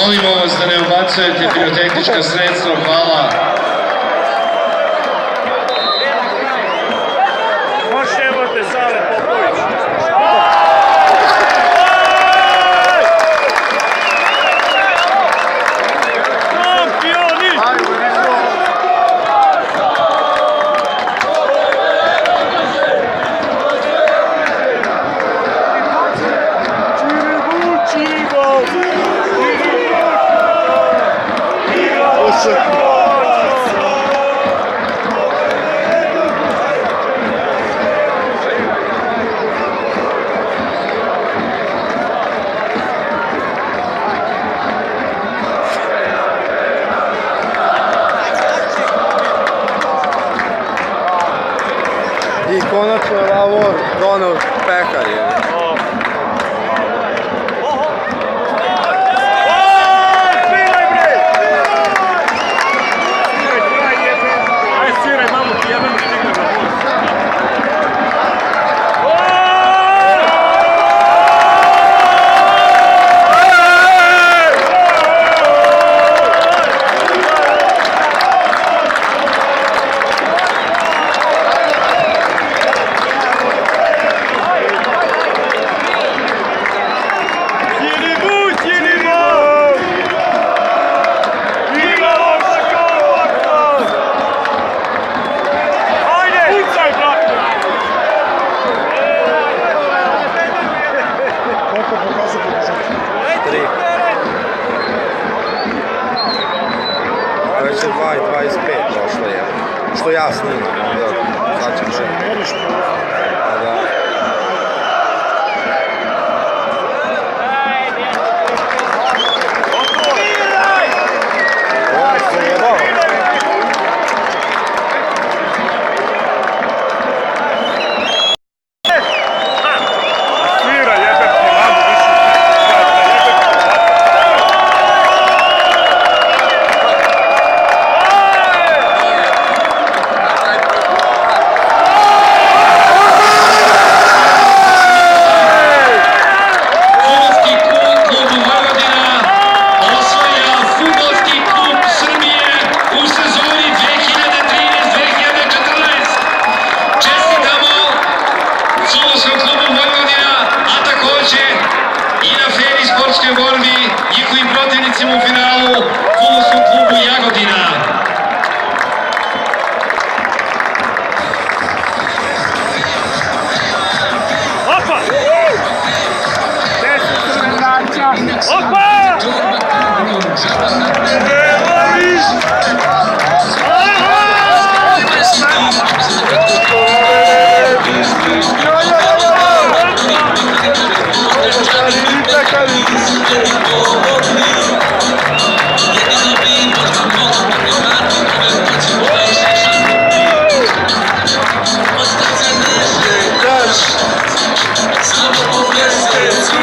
Molimo vas da ne ubacujete pirotehnička sredstva, hvala. Možemo te Sale Popović. I konačno je Lavor doneo pehar. Već je 2:25 došlo je, što ja snimam, sad ćem še. Njihovim protivnicima u finalu, Fudbalskom klubu Jagodina. Opa! 10 crvenača! Opa! Samo po mjesecu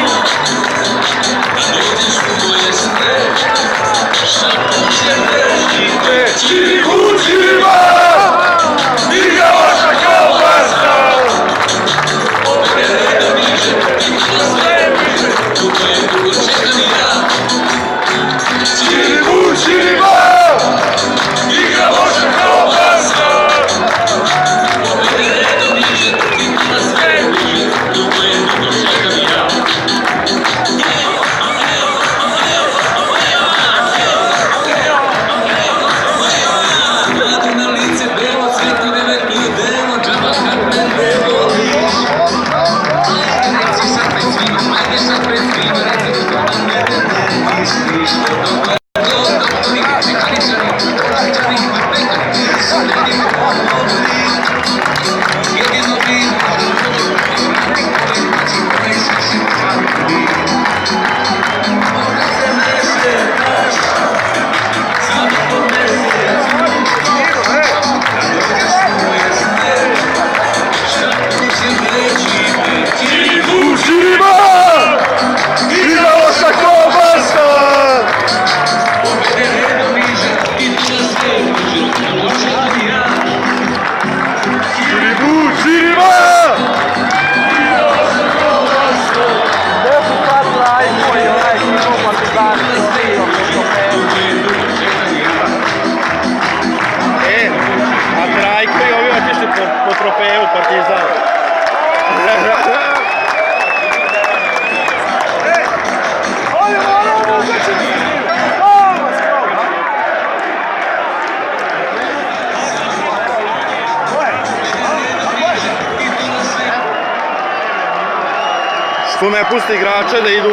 Što ne pusti igrače da idu?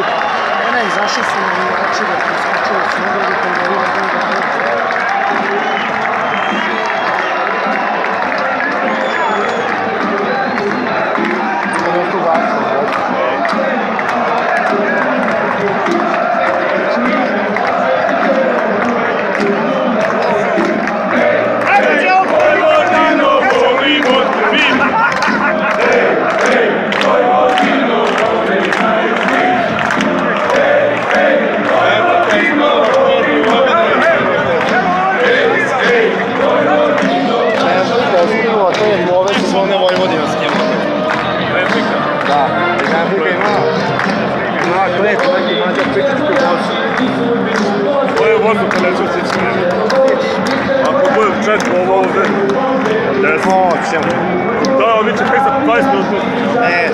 Ne, izašli su na igrači da skočili su negdje koji da ima Ovo je vodu kada neću si smijeti. Ako budem četko ovo ovdje, Hoćemo. da, on će 20 minuta. Ne,